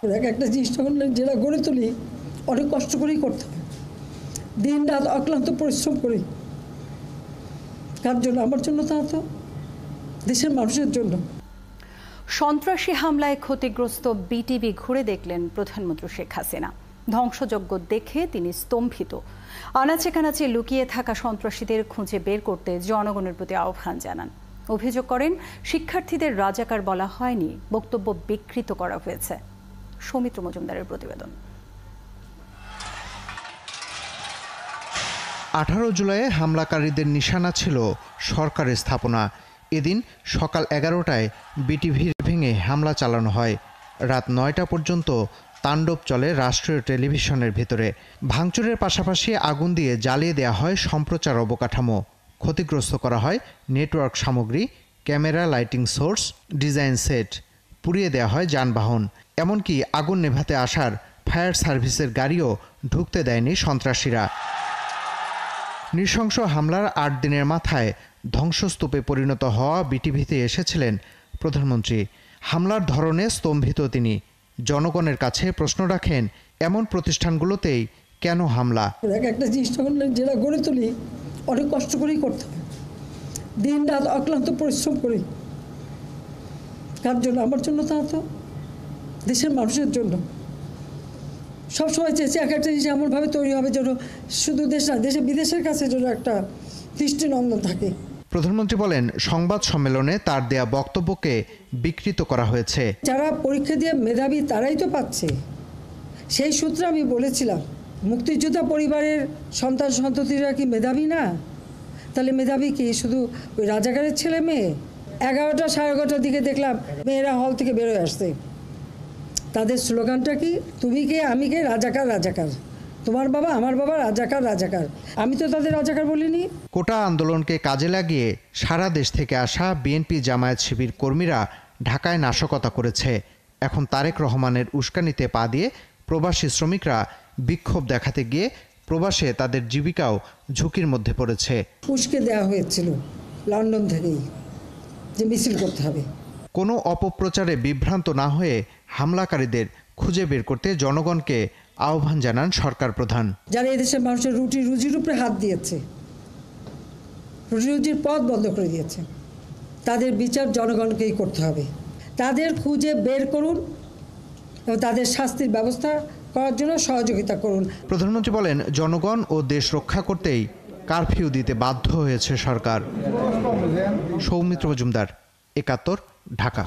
একটা জিনিস যখন যেটা গড়ে তুলি অনেক কষ্ট করেই করতে হবে, দিন রাত অক্লান্ত পরিশ্রম করি। কার জন্য? আমার জন্য, তা তো দেশের মানুষের জন্য। সন্ত্রাসী হামলায় ক্ষতিগ্রস্ত বিটিভি ঘুরে দেখলেন প্রধানমন্ত্রী শেখ হাসিনা। ধ্বংসযজ্ঞ দেখে তিনি স্তম্ভিত। আনাচে কানাচে লুকিয়ে থাকা সন্ত্রাসীদের খুঁজে বের করতে জনগণের প্রতি আহ্বান জানান। অভিযোগ করেন, শিক্ষার্থীদের রাজাকার বলা হয়নি, বক্তব্য বিকৃত করা হয়েছে। সৌমিত্র মজুমদারের প্রতিবেদন। 18 জুলাই হামলাকারীদের নিশানা ছিল সরকারের স্থাপনা। এদিন সকাল 11টায় বিটিভি ভেঙে হামলা চালানো হয়। রাত 9টা পর্যন্ত তাণ্ডব চলে রাষ্ট্রীয় টেলিভিশনের ভিতরে। ভাঙচুরের পাশাপাশি আগুন দিয়ে জ্বালিয়ে দেওয়া হয় সম্প্রচার অবকাঠামো। ক্ষতিগ্রস্ত করা হয় নেটওয়ার্ক সামগ্রী, camera, lighting source, design set. পুড়িয়ে দেওয়া হয় যানবাহন। এমনকি আগুন নেভাতে আসার ফায়ার সার্ভিসের গাড়িও ঢুকতে দেয়নি সন্ত্রাসীরা। নৃশংস হামলার 8 দিনের মাথায় ধ্বংসস্তূপে পরিণত হওয়া বিটিভিতে এসেছিলেন প্রধানমন্ত্রী। হামলার ধরনে স্তম্ভিত তিনি। জনগণের কাছে প্রশ্ন রাখেন, এমন প্রতিষ্ঠানগুলোতেই কেন হামলা? একটা জিনিস যখন যেটা গড়ে তুলি অনেক কষ্ট করেই করতে হবে, দিন রাত অক্লান্ত পরিশ্রম করি। কার জন্য? আমার জন্য, তা তো দেশের মানুষের জন্য। সবসময় চেয়েছি একটা জিনিস এমনভাবে তৈরি হবে যেন শুধু দেশ না, দেশে বিদেশের কাছে যেন একটা দৃষ্টিনন্দন থাকে। প্রধানমন্ত্রী বলেন, সংবাদ সম্মেলনে তার দেয়া বক্তব্যকে বিকৃত করা হয়েছে। যারা পরীক্ষা দিয়ে মেধাবী তারাই তো পাচ্ছে। সেই সূত্রে আমি বলেছিলাম, মুক্তিযোদ্ধা পরিবারের সন্তান সন্ততিরা কি মেধাবী না? তাহলে মেধাবী কি শুধু ওই রাজাকারের ছেলে মেয়ে? 11টা 11:30টার দিকে দেখলাম মেয়েরা হল থেকে বেরোয় আসছে। তাদের স্লোগানটা কি? তুমি কে, আমি কে, রাজাকার রাজাকার। তোমার বাবা, আমার বাবা, রাজাকার রাজাকার। আমি তো তাদের রাজাকার বলিনি। কোটা আন্দোলনকে কাজে লাগিয়ে সারা দেশ থেকে আসা বিএনপি জামায়াত শিবির কর্মীরা ঢাকায় নাশকতা করেছে। এখন তারেক রহমানের উস্কানিতে পা দিয়ে প্রবাসী শ্রমিকরা বিক্ষোভ দেখাতে গিয়ে প্রবাসে তাদের জীবিকাও ঝুঁকির মধ্যে পড়েছে। উস্কে দেওয়া হয়েছিল লন্ডন থেকেই যে মিছিল করতে হবে। কোনো অপপ্রচারে বিভ্রান্ত না হয়ে হামলাকারীদের খুঁজে বের করতে জনগণকে আহ্বান জানান সরকার প্রধান। যারা এদেশের মানুষের রুজির উপরে হাত দিয়েছে, রুজির পথ বন্ধ করে দিয়েছে, তাদের বিচার জনগণকেই করতে হবে। তাদের খুঁজে বের করুন এবং তাদের শাস্তির ব্যবস্থা করার জন্য সহযোগিতা করুন। প্রধানমন্ত্রী বলেন, জনগণ ও দেশ রক্ষা করতেই কারফিউ দিতে বাধ্য হয়েছে সরকার। সৌমিত্র মজুমদার, ৭১, ঢাকা।